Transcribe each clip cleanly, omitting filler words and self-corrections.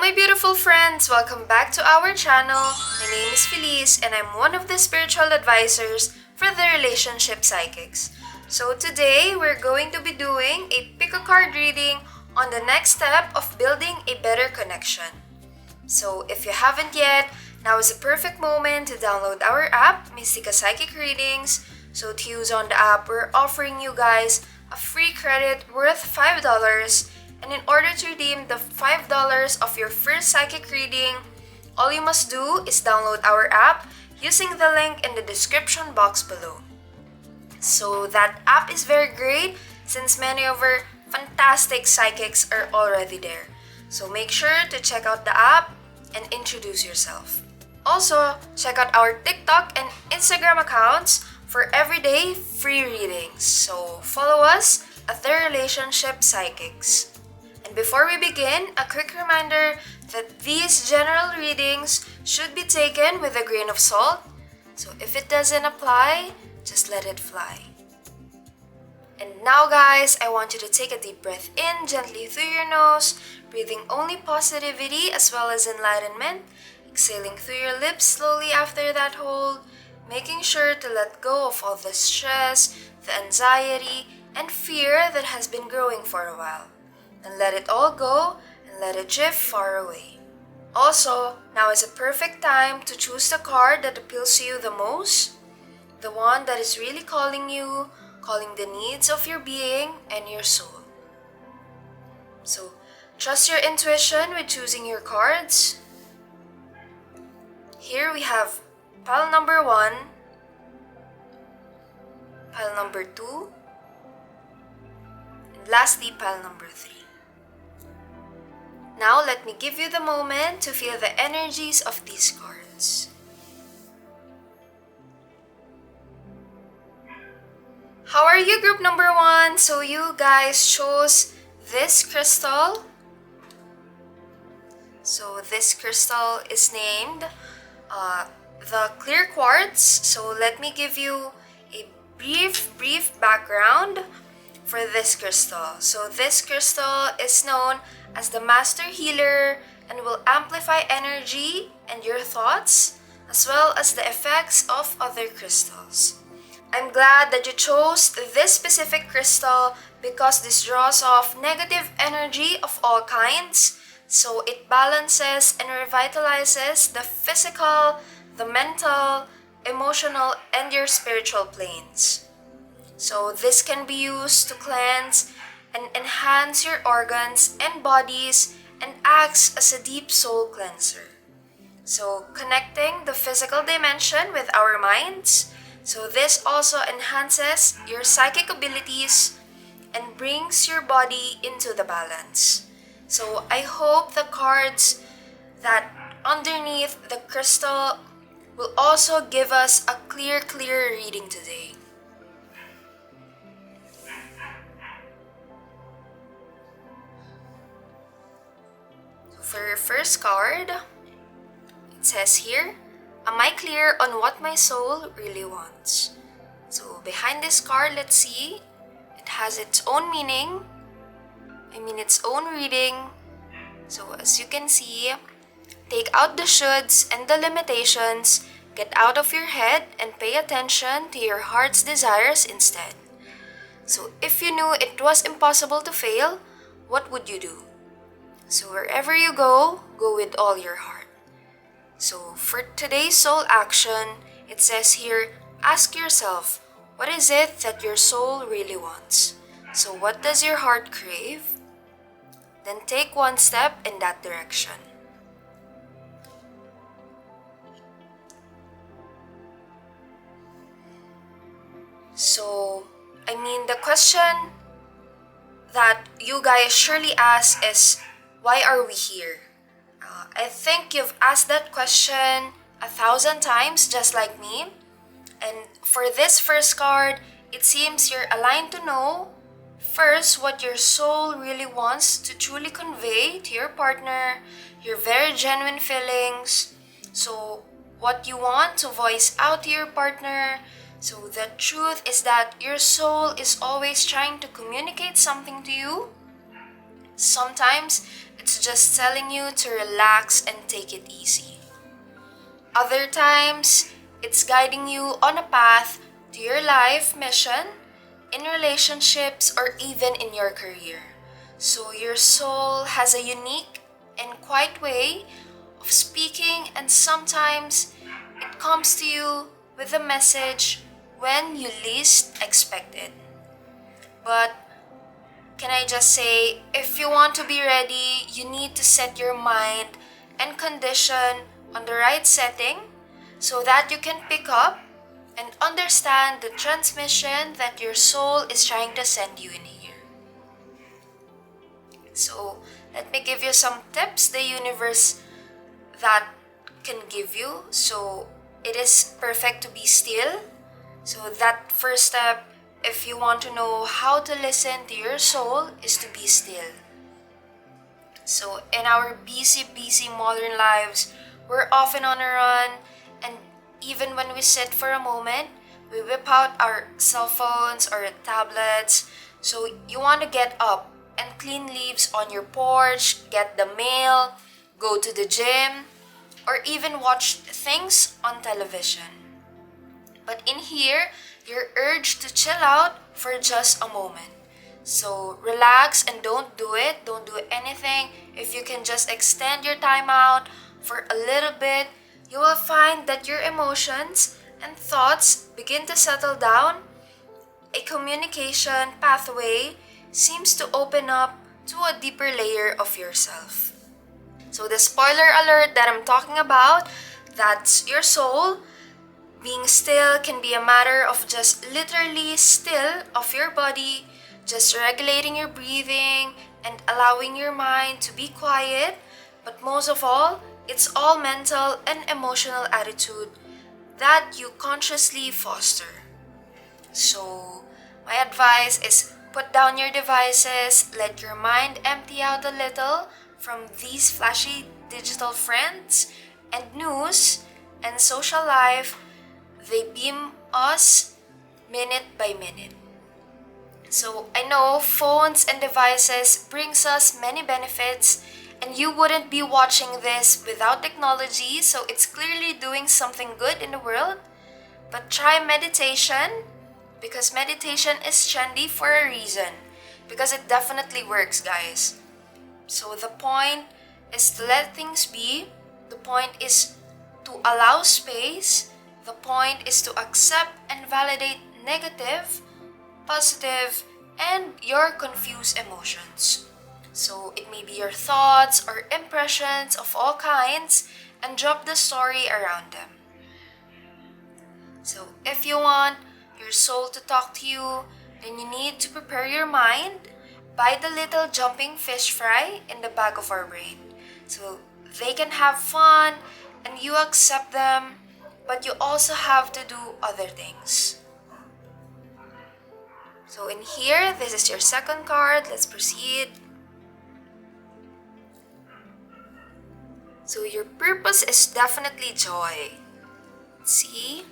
my beautiful friends! Welcome back to our channel. My name is Felice and I'm one of the spiritual advisors for the Relationship Psychics. So today, we're going to be doing a pick-a-card reading on the next step of building a better connection. So if you haven't yet, now is a perfect moment to download our app, Mystica Psychic Readings. So to use on the app, we're offering you guys a free credit worth $5. And in order to redeem the $5 of your first psychic reading, all you must do is download our app using the link in the description box below. So that app is very great since many of our fantastic psychics are already there. So make sure to check out the app and introduce yourself. Also, check out our TikTok and Instagram accounts for everyday free readings. So follow us at the Relationship Psychics. And before we begin, a quick reminder that these general readings should be taken with a grain of salt. So if it doesn't apply, just let it fly. And now guys, I want you to take a deep breath in gently through your nose, breathing only positivity as well as enlightenment, exhaling through your lips slowly after that hold, making sure to let go of all the stress, the anxiety, and fear that has been growing for a while. And let it all go and let it drift far away. Also, now is a perfect time to choose the card that appeals to you the most, the one that is really calling you, calling the needs of your being and your soul. So, trust your intuition with choosing your cards. Here we have pile number 1, pile number 2, and lastly pile number 3. Now, let me give you the moment to feel the energies of these cards. How are you, group number 1? So you guys chose this crystal. So this crystal is named the clear quartz. So let me give you a brief background for this crystal. So this crystal is known as the master healer and will amplify energy and your thoughts as well as the effects of other crystals. I'm glad that you chose this specific crystal because this draws off negative energy of all kinds, so it balances and revitalizes the physical, the mental, emotional, and your spiritual planes. So this can be used to cleanse and enhance your organs and bodies and acts as a deep soul cleanser. So connecting the physical dimension with our minds. So this also enhances your psychic abilities and brings your body into the balance. So I hope the cards that underneath the crystal will also give us a clear reading today. For your first card, it says here, am I clear on what my soul really wants? So behind this card, let's see, it has its own meaning, its own reading. So as you can see, take out the shoulds and the limitations, get out of your head and pay attention to your heart's desires instead. So if you knew it was impossible to fail, what would you do? So wherever you go, go with all your heart. So for today's soul action, it says here, ask yourself, what is it that your soul really wants? So what does your heart crave? Then take one step in that direction. So, the question that you guys surely ask is, why are we here? I think you've asked that question 1,000 times just like me. And for this first card, it seems you're aligned to know first what your soul really wants to truly convey to your partner, your very genuine feelings. So what you want to voice out to your partner. So the truth is that your soul is always trying to communicate something to you. Sometimes it's just telling you to relax and take it easy. Other times, it's guiding you on a path to your life mission, in relationships, or even in your career. So your soul has a unique and quiet way of speaking, and sometimes it comes to you with a message when you least expect it. But can I just say, if you want to be ready, you need to set your mind and condition on the right setting so that you can pick up and understand the transmission that your soul is trying to send you in here. So, let me give you some tips the universe that can give you. So, it is perfect to be still. So, that first step, if you want to know how to listen to your soul, is to be still. So, in our busy modern lives, we're often on a run, and even when we sit for a moment, we whip out our cell phones or tablets. So, you want to get up and clean leaves on your porch, get the mail, go to the gym, or even watch things on television. But in here, you're urged to chill out for just a moment. So relax and don't do it. Don't do anything. If you can just extend your time out for a little bit, you will find that your emotions and thoughts begin to settle down. A communication pathway seems to open up to a deeper layer of yourself. So the spoiler alert that I'm talking about, that's your soul. Being still can be a matter of just literally still of your body, just regulating your breathing and allowing your mind to be quiet. But most of all, it's all mental and emotional attitude that you consciously foster. So, my advice is put down your devices, let your mind empty out a little from these flashy digital friends and news and social life. They beam us minute by minute. So I know phones and devices brings us many benefits, and you wouldn't be watching this without technology, so it's clearly doing something good in the world. But try meditation, because meditation is trendy for a reason, because it definitely works, guys. So the point is to let things be. The point is to allow space. The point is to accept and validate negative, positive, and your confused emotions. So it may be your thoughts or impressions of all kinds, and drop the story around them. So if you want your soul to talk to you, then you need to prepare your mind. Buy the little jumping fish fry in the back of our brain. So they can have fun and you accept them, but you also have to do other things. So in here, this is your second card. Let's proceed. So your purpose is definitely joy. See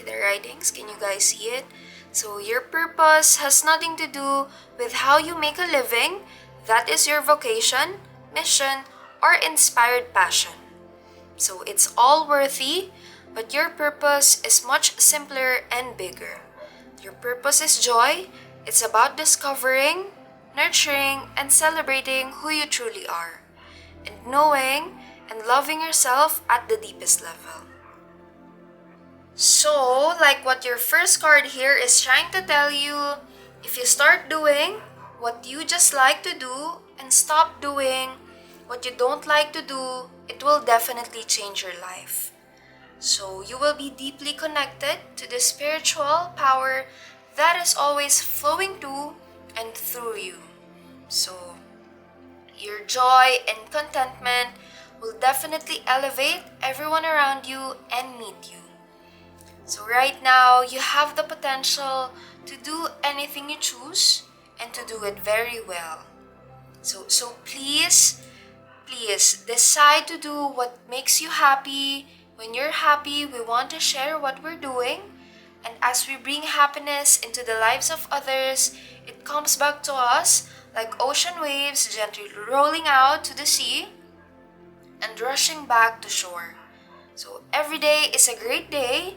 the writings? Can you guys see it? So your purpose has nothing to do with how you make a living. That is your vocation, mission, or inspired passion. So it's all worthy, but your purpose is much simpler and bigger. Your purpose is joy. It's about discovering, nurturing, and celebrating who you truly are, and knowing and loving yourself at the deepest level. So, like what your first card here is trying to tell you, if you start doing what you just like to do and stop doing what you don't like to do, it will definitely change your life. So, you will be deeply connected to the spiritual power that is always flowing to and through you. So, your joy and contentment will definitely elevate everyone around you and meet you. So right now, you have the potential to do anything you choose and to do it very well. So please decide to do what makes you happy. When you're happy, we want to share what we're doing. And as we bring happiness into the lives of others, it comes back to us like ocean waves gently rolling out to the sea and rushing back to shore. So every day is a great day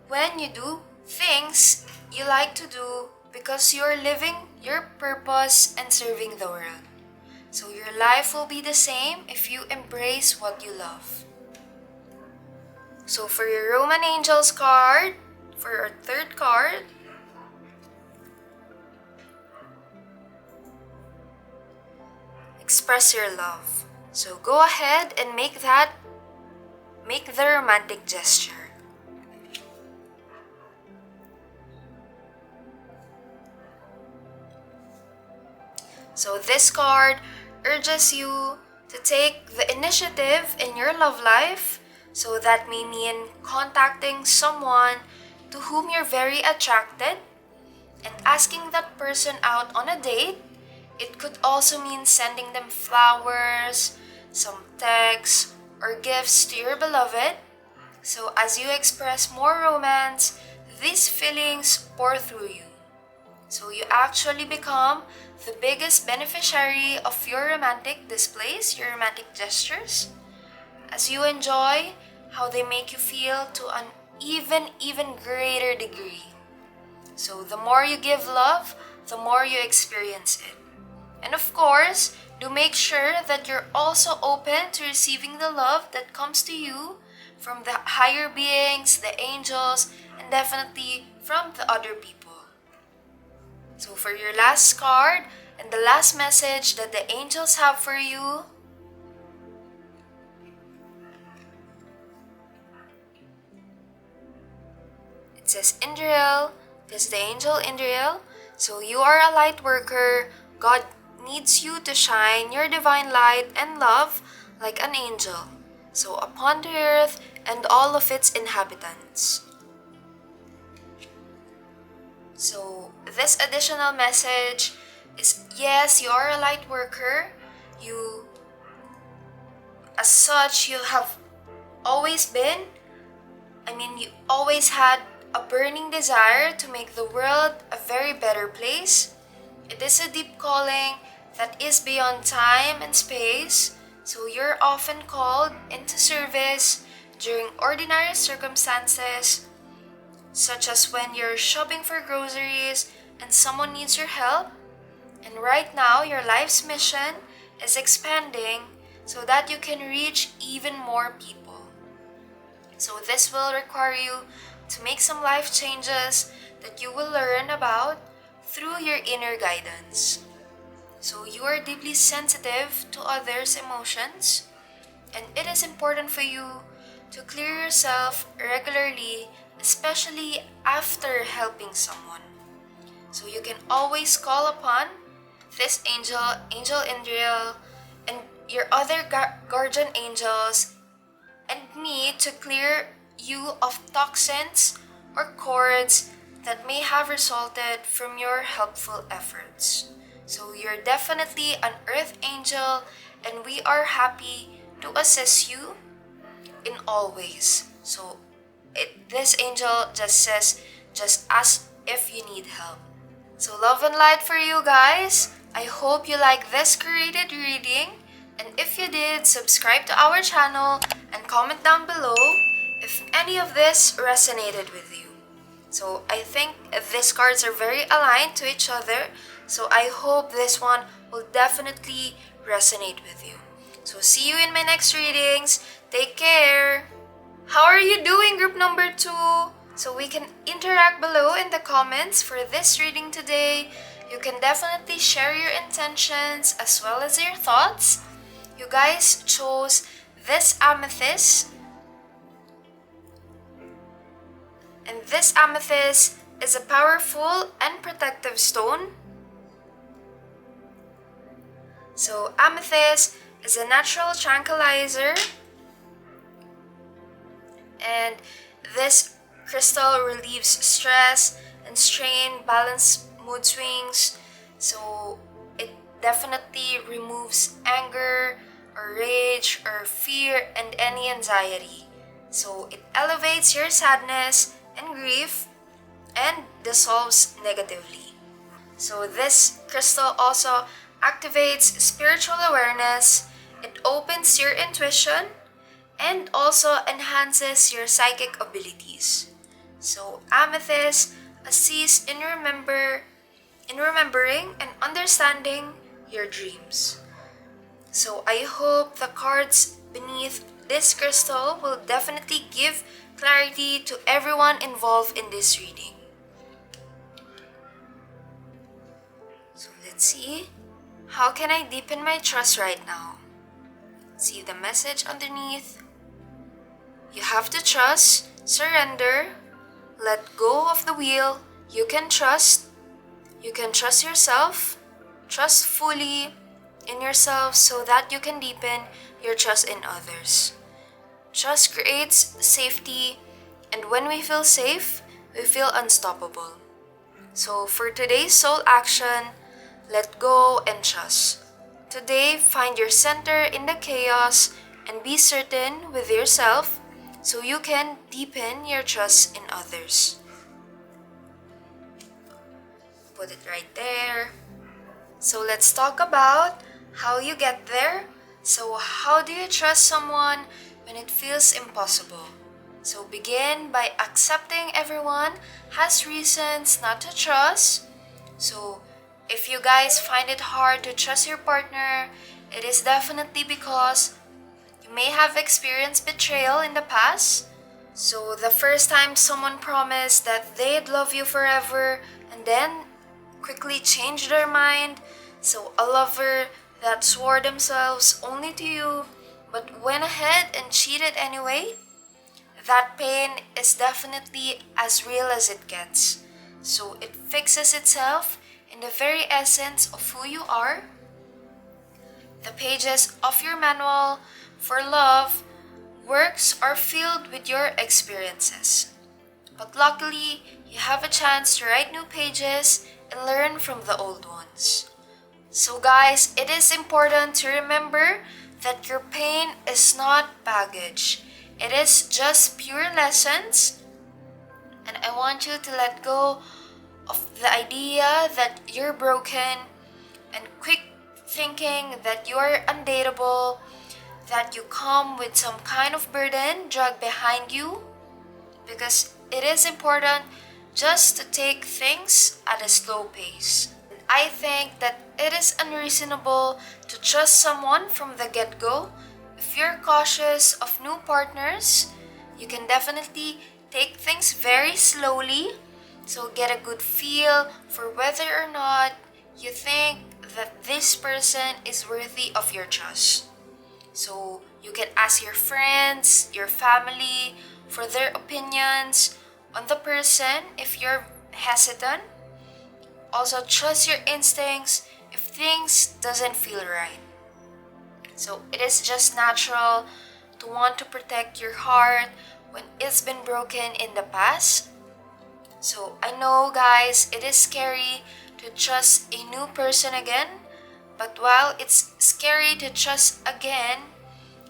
when you do things you like to do because you're living your purpose and serving the world. So your life will be the same if you embrace what you love. So for your Roman Angels card, for your third card, express your love. So go ahead and make the romantic gesture. So this card urges you to take the initiative in your love life. So that may mean contacting someone to whom you're very attracted and asking that person out on a date. It could also mean sending them flowers, some texts, or gifts to your beloved. So as you express more romance, these feelings pour through you. So you actually become the biggest beneficiary of your romantic displays, your romantic gestures, as you enjoy how they make you feel to an even greater degree. So the more you give love, the more you experience it. And of course, do make sure that you're also open to receiving the love that comes to you from the higher beings, the angels, and definitely from the other people. So for your last card and the last message that the angels have for you, it says Indriel, this is the angel Indriel. So you are a light worker. God needs you to shine your divine light and love like an angel. So upon the earth and all of its inhabitants. So this additional message is, yes, you are a light worker. You, as such, you have always been, you always had a burning desire to make the world a very better place. It is a deep calling that is beyond time and space. So you're often called into service during ordinary circumstances, such as when you're shopping for groceries and someone needs your help. And right now, your life's mission is expanding so that you can reach even more people. So this will require you to make some life changes that you will learn about through your inner guidance. So you are deeply sensitive to others' emotions, and it is important for you to clear yourself regularly, especially after helping someone. So you can always call upon this Angel Indriel, and your other guardian angels and me to clear you of toxins or cords that may have resulted from your helpful efforts. So you're definitely an earth angel, and we are happy to assist you in all ways. So this angel just says, just ask if you need help. So love and light for you guys. I hope you like this curated reading. And if you did, subscribe to our channel and comment down below if any of this resonated with you. So I think these cards are very aligned to each other. So I hope this one will definitely resonate with you. So see you in my next readings. Take care. How are you doing, group number 2? So we can interact below in the comments for this reading today. You can definitely share your intentions as well as your thoughts. You guys chose this amethyst. And this amethyst is a powerful and protective stone. So amethyst is a natural tranquilizer. And this crystal relieves stress and strain, balance mood swings. So it definitely removes anger or rage or fear and any anxiety. So it elevates your sadness and grief and dissolves negatively. So this crystal also activates spiritual awareness, it opens your intuition, and also enhances your psychic abilities. So amethyst assists in remembering and understanding your dreams. So I hope the cards beneath this crystal will definitely give clarity to everyone involved in this reading. So let's see. How can I deepen my trust right now? See the message underneath. You have to trust, surrender, let go of the wheel. You can trust yourself, trust fully in yourself so that you can deepen your trust in others. Trust creates safety, and when we feel safe, we feel unstoppable. So for today's soul action, let go and trust. Today, find your center in the chaos and be certain with yourself so you can deepen your trust in others. Put it right there. So let's talk about how you get there. So how do you trust someone when it feels impossible? So begin by accepting everyone has reasons not to trust. So if you guys find it hard to trust your partner, it is definitely because you may have experienced betrayal in the past. So the first time someone promised that they'd love you forever and then quickly changed their mind. So a lover that swore themselves only to you but went ahead and cheated anyway. That pain is definitely as real as it gets. So it fixes itself in the very essence of who you are. The pages of your manual for love works are filled with your experiences. But luckily, you have a chance to write new pages and learn from the old ones. So guys, it is important to remember that your pain is not baggage. It is just pure lessons. And I want you to let go of the idea that you're broken and quick thinking that you are undateable, that you come with some kind of burden dragged behind you, because it is important just to take things at a slow pace. I think that it is unreasonable to trust someone from the get-go. If you're cautious of new partners, you can definitely take things very slowly. So get a good feel for whether or not you think that this person is worthy of your trust. So you can ask your friends, your family for their opinions on the person if you're hesitant. Also trust your instincts if things doesn't feel right. So it is just natural to want to protect your heart when it's been broken in the past. So I know guys, it is scary to trust a new person again, but while it's scary to trust again,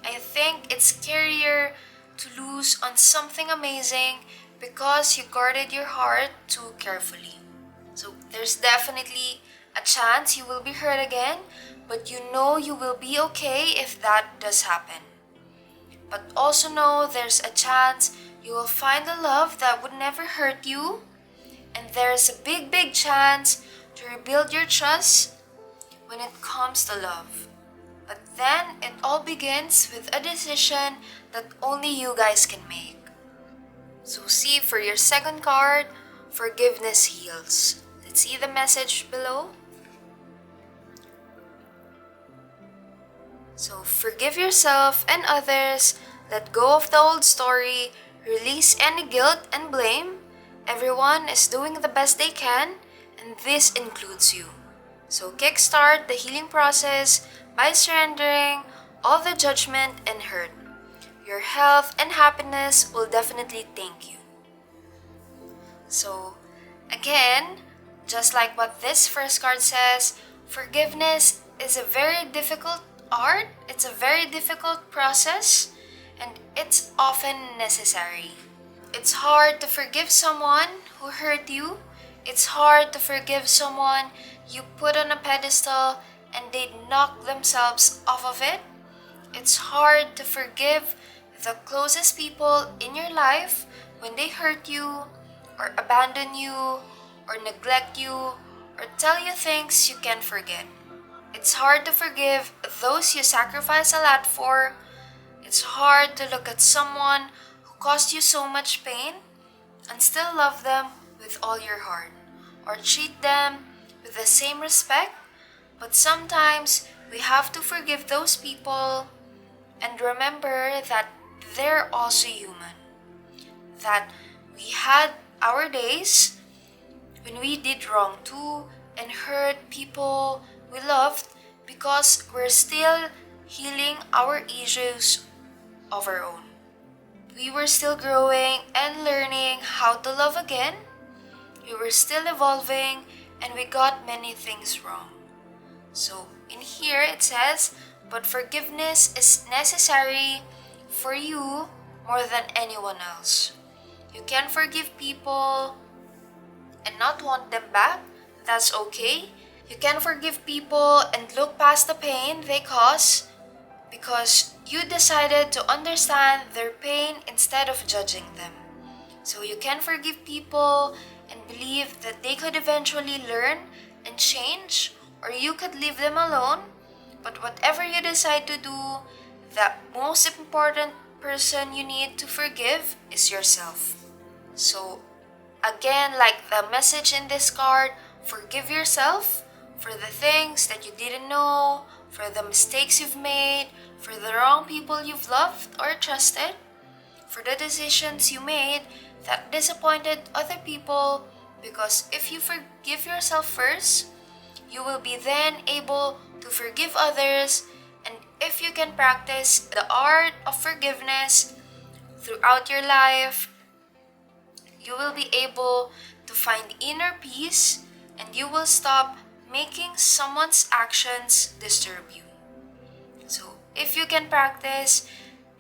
I think it's scarier to lose on something amazing because you guarded your heart too carefully. So there's definitely a chance you will be hurt again, but you know you will be okay if that does happen. But also know there's a chance you will find a love that would never hurt you, and there's a big chance to rebuild your trust when it comes to love. But then it all begins with a decision that only you guys can make. So see for your second card, forgiveness heals. Let's see the message below. So forgive yourself and others, let go of the old story, release any guilt and blame. Everyone is doing the best they can, and this includes you. So kickstart the healing process by surrendering all the judgment and hurt. Your health and happiness will definitely thank you. So again, just like what this first card says, forgiveness is a very difficult art, it's a very difficult process, and it's often necessary. It's hard to forgive someone who hurt you. It's hard to forgive someone you put on a pedestal and they'd knock themselves off of it. It's hard to forgive the closest people in your life when they hurt you, or abandon you, or neglect you, or tell you things you can't forget. It's hard to forgive those you sacrifice a lot for. It's hard to look at someone who caused you so much pain and still love them with all your heart, or treat them with the same respect. But sometimes we have to forgive those people and remember that they're also human. That we had our days when we did wrong too and hurt people we loved, because we're still healing our issues of our own. We were still growing and learning how to love again. We were still evolving and we got many things wrong. So in here it says, but forgiveness is necessary for you more than anyone else. You can forgive people and not want them back. That's okay. You can forgive people and look past the pain they cause because you decided to understand their pain instead of judging them. So you can forgive people and believe that they could eventually learn and change, or you could leave them alone. But whatever you decide to do, the most important person you need to forgive is yourself. So again, like the message in this card, forgive yourself for the things that you didn't know, for the mistakes you've made, for the wrong people you've loved or trusted, for the decisions you made that disappointed other people. Because if you forgive yourself first, you will be then able to forgive others. And if you can practice the art of forgiveness throughout your life, you will be able to find inner peace and you will stop making someone's actions disturb you. So if you can practice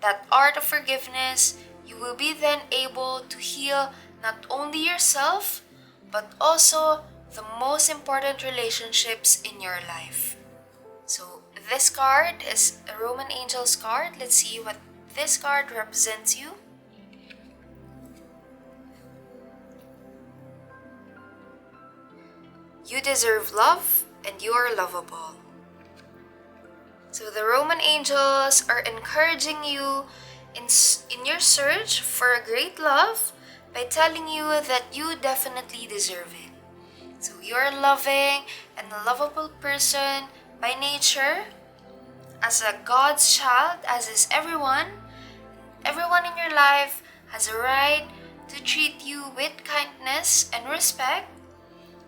that art of forgiveness, you will be then able to heal not only yourself, but also the most important relationships in your life. So this card is a Roman Angel's card. Let's see what this card represents you. You deserve love and you are lovable. So the Roman angels are encouraging you in your search for a great love by telling you that you definitely deserve it. So you're a loving and a lovable person by nature, as a God's child, as is everyone. Everyone in your life has a right to treat you with kindness and respect.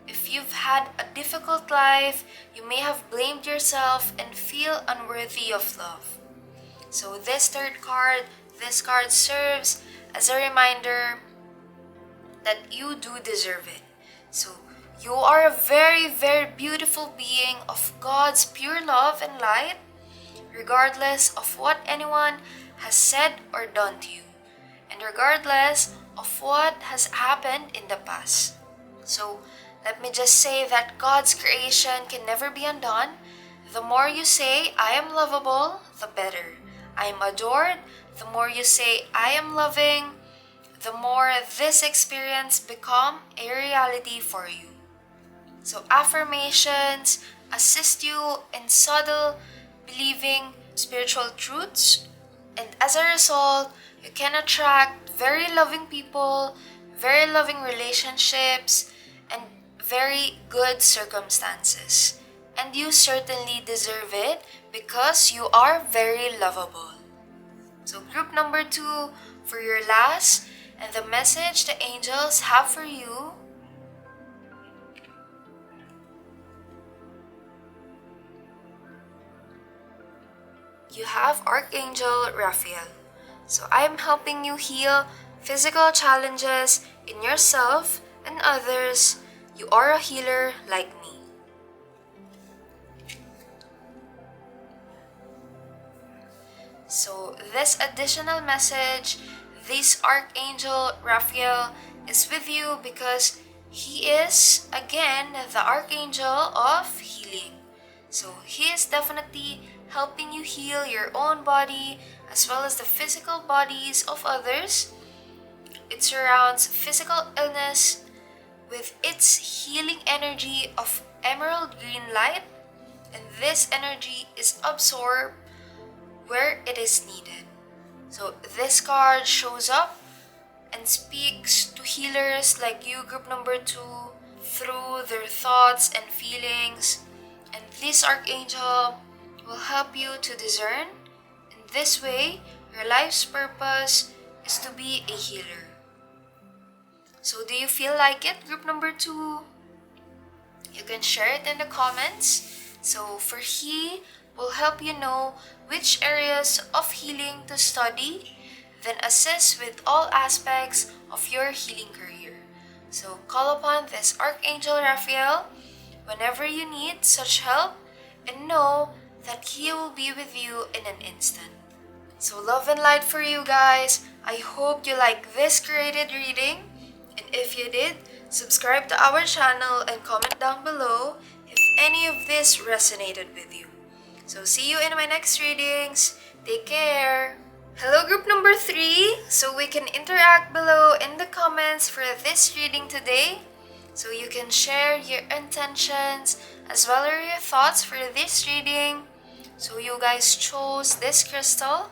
If you've had a difficult life, you may have blamed yourself and feel unworthy of love. So this card serves as a reminder that you do deserve it. So you are a very, very beautiful being of God's pure love and light, regardless of what anyone has said or done to you, and regardless of what has happened in the past. So let me just say that God's creation can never be undone. The more you say, I am lovable, the better. I am adored. The more you say, I am loving, the more this experience become a reality for you. So affirmations assist you in subtle believing spiritual truths, and as a result, you can attract very loving people, very loving relationships, and very good circumstances. And you certainly deserve it because you are very lovable. So group number 2 for your last, and the message the angels have for you. You have Archangel Raphael. So I am helping you heal physical challenges in yourself and others. You are a healer like me. So this additional message, this Archangel Raphael is with you because he is, again, the Archangel of healing. So he is definitely helping you heal your own body as well as the physical bodies of others. It surrounds physical illness with its healing energy of emerald green light, and this energy is absorbed where it is needed. So this card shows up and speaks to healers like you, group number 2, through their thoughts and feelings. And this archangel will help you to discern. In this way, your life's purpose is to be a healer. So do you feel like it, group number 2? You can share it in the comments. So for he will help you know which areas of healing to study, then assist with all aspects of your healing career. So call upon this Archangel Raphael whenever you need such help, and know that he will be with you in an instant. So love and light for you guys. I hope you like this created reading, and if you did, subscribe to our channel and comment down below if any of this resonated with you. So see you in my next readings. Take care. Hello group number 3. So we can interact below in the comments for this reading today. So you can share your intentions as well as your thoughts for this reading. So you guys chose this crystal,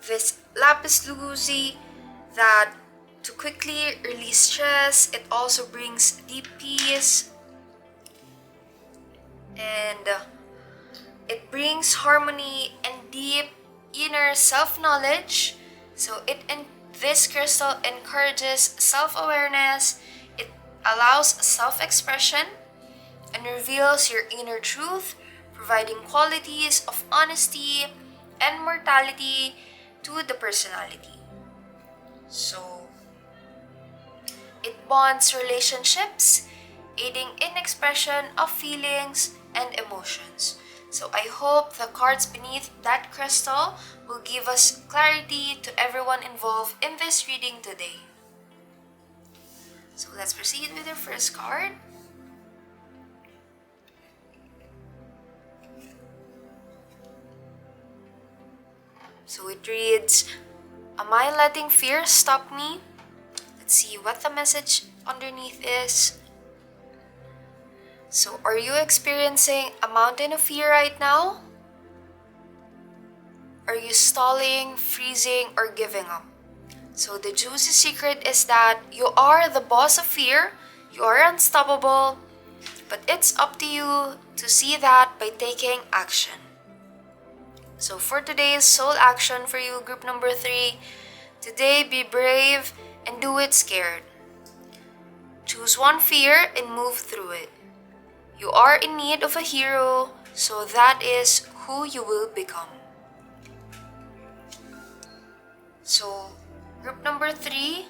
this lapis lazuli, that to quickly release stress. It also brings deep peace, and it brings harmony and deep inner self-knowledge. So this crystal encourages self-awareness. It allows self-expression and reveals your inner truth, providing qualities of honesty and mortality to the personality. So it bonds relationships, aiding in expression of feelings and emotions. So I hope the cards beneath that crystal will give us clarity to everyone involved in this reading today. So let's proceed with the first card. So it reads, "Am I letting fear stop me?" Let's see what the message underneath is. So are you experiencing a mountain of fear right now? Are you stalling, freezing, or giving up? So the juicy secret is that you are the boss of fear, you are unstoppable, but it's up to you to see that by taking action. So for today's soul action for you, group number 3, today be brave and do it scared. Choose one fear and move through it. You are in need of a hero, so that is who you will become. So, group number 3,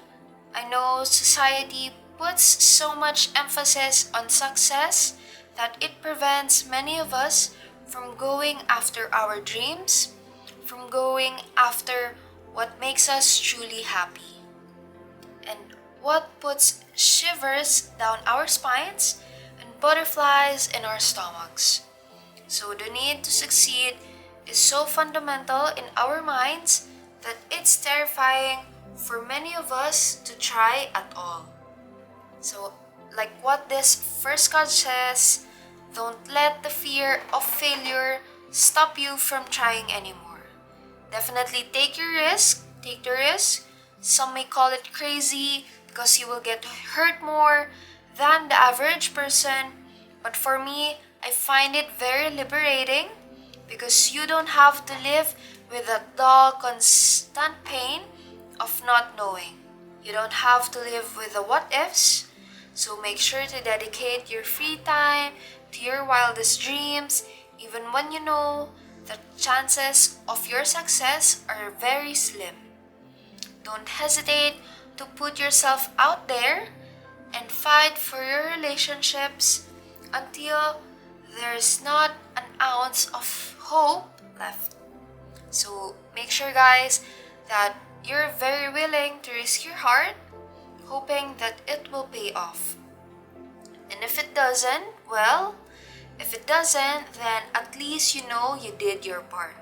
I know society puts so much emphasis on success that it prevents many of us from going after our dreams, from going after what makes us truly happy. And what puts shivers down our spines and butterflies in our stomachs. So the need to succeed is so fundamental in our minds that it's terrifying for many of us to try at all. So like what this first card says, don't let the fear of failure stop you from trying anymore. Definitely take the risk. Some may call it crazy because you will get hurt more than the average person. But for me, I find it very liberating because you don't have to live with that dull, constant pain of not knowing. You don't have to live with the what ifs. So make sure to dedicate your free time to your wildest dreams, even when you know the chances of your success are very slim. Don't hesitate to put yourself out there and fight for your relationships until there's not an ounce of hope left. So make sure, guys, that you're very willing to risk your heart, hoping that it will pay off. And if it doesn't, well, if it doesn't, then at least you know you did your part.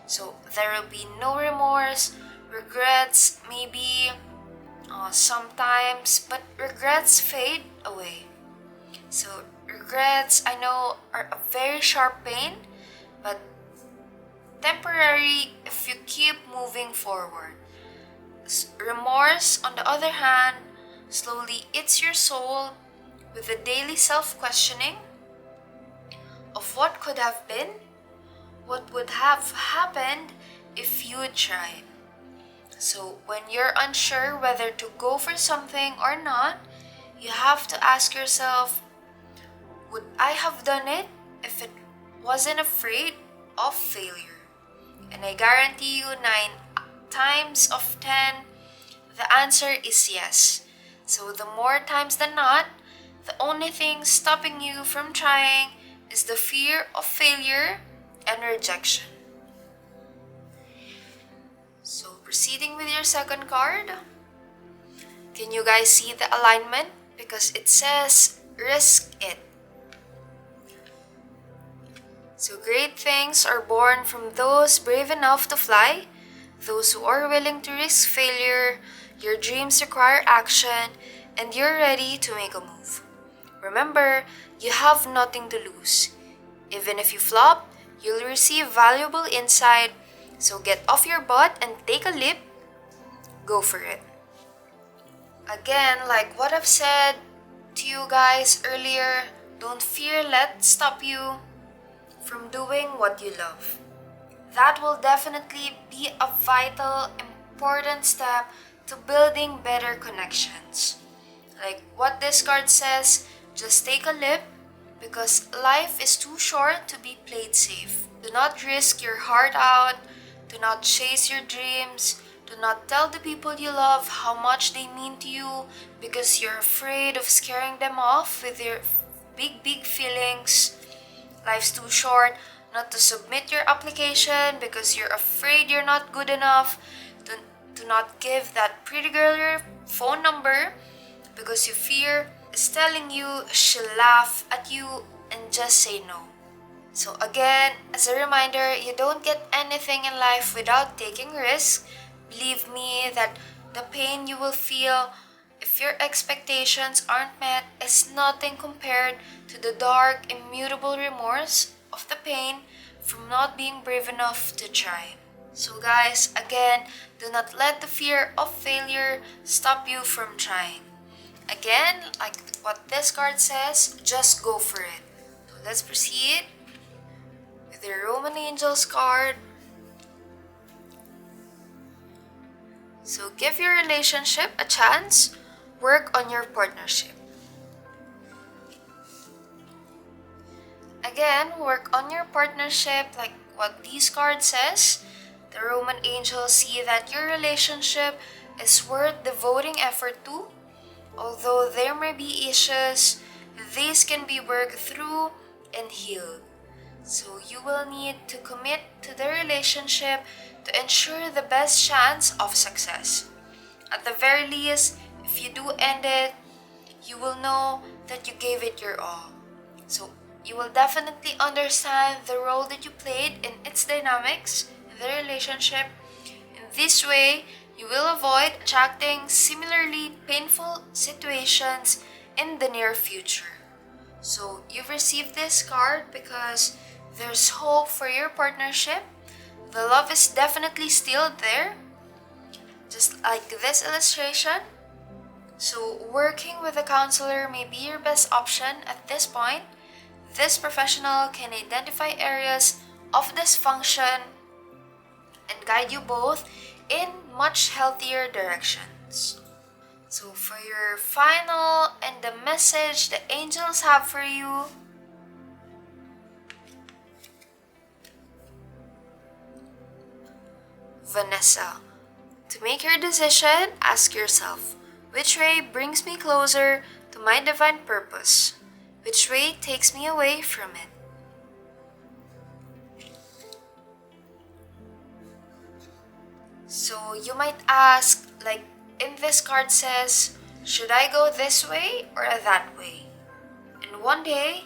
So there will be no remorse, regrets, maybe sometimes, but regrets fade away. So regrets, I know, are a very sharp pain, but temporary if you keep moving forward. Remorse, on the other hand, slowly eats your soul with the daily self questioning of what could have been, what would have happened if you'd tried. So, when you're unsure whether to go for something or not, you have to ask yourself, would I have done it if it wasn't afraid of failure? And I guarantee you, 9 times of 10, the answer is yes. So, the more times than not, the only thing stopping you from trying is the fear of failure and rejection. So, proceeding with your second card, can you guys see the alignment? Because it says risk it. So, great things are born from those brave enough to fly, those who are willing to risk failure. Your dreams require action, and you're ready to make a move. Remember, you have nothing to lose. Even if you flop, you'll receive valuable insight. So get off your butt and take a leap. Go for it. Again, like what I've said to you guys earlier, don't fear let stop you from doing what you love. That will definitely be a vital, important step to building better connections. Like what this card says, just take a leap because life is too short to be played safe. Do not risk your heart out. Do not chase your dreams. Do not tell the people you love how much they mean to you because you're afraid of scaring them off with your big feelings. Life's too short not to submit your application because you're afraid you're not good enough. Do not give that pretty girl your phone number because you fear is telling you she'll laugh at you and just say no. So again, as a reminder, you don't get anything in life without taking risks. Believe me that the pain you will feel if your expectations aren't met is nothing compared to the dark, immutable remorse of the pain from not being brave enough to try. So guys, again, do not let the fear of failure stop you from trying. Again, like what this card says, just go for it. So let's proceed with the Roman Angels card. So give your relationship a chance, work on your partnership. Again, work on your partnership like what this card says. The Roman angels see that your relationship is worth devoting effort to. Although there may be issues, these can be worked through and healed. So you will need to commit to the relationship to ensure the best chance of success. At the very least, if you do end it, you will know that you gave it your all. So you will definitely understand the role that you played in its dynamics in the relationship. In this way, you will avoid attracting similarly painful situations in the near future. So you've received this card because there's hope for your partnership. The love is definitely still there, just like this illustration. So working with a counselor may be your best option at this point. This professional can identify areas of dysfunction and guide you both in much healthier directions. So for your final and the message the angels have for you, Vanessa, to make your decision, ask yourself, which way brings me closer to my divine purpose? Which way takes me away from it? So you might ask, in this card says, should I go this way or that way? one day,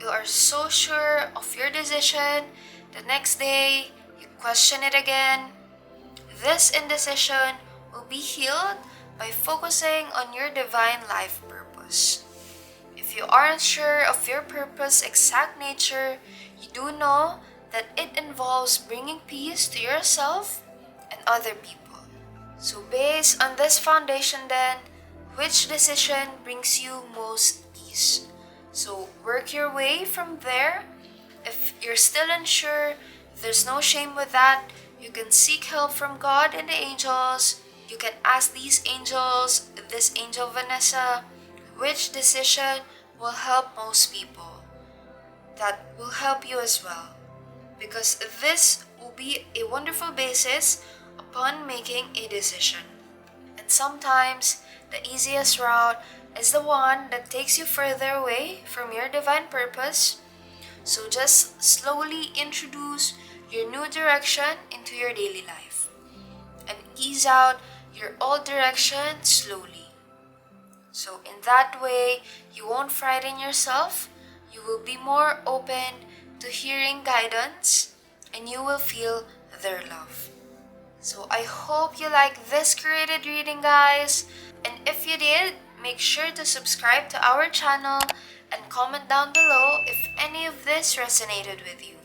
you are so sure of your decision, the next day, you question it again. This indecision will be healed by focusing on your divine life purpose. If you aren't sure of your purpose exact nature, you do know that it involves bringing peace to yourself and other people. So based on this foundation then, which decision brings you most peace? So work your way from there. If you're still unsure, there's no shame with that. You can seek help from God and the angels. You can ask these angels, this angel Vanessa, which decision will help most people. That will help you as well. Because this will be a wonderful basis upon making a decision. And sometimes the easiest route is the one that takes you further away from your divine purpose. So just slowly introduce your new direction into your daily life and ease out your old direction slowly. So in that way, you won't frighten yourself, you will be more open to hearing guidance, and you will feel their love. So I hope you like this curated reading, guys. And if you did, make sure to subscribe to our channel and comment down below if any of this resonated with you.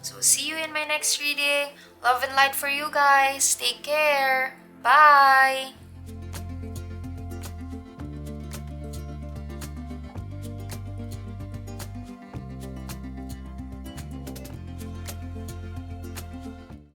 So see you in my next reading. Love and light for you guys. Take care. Bye.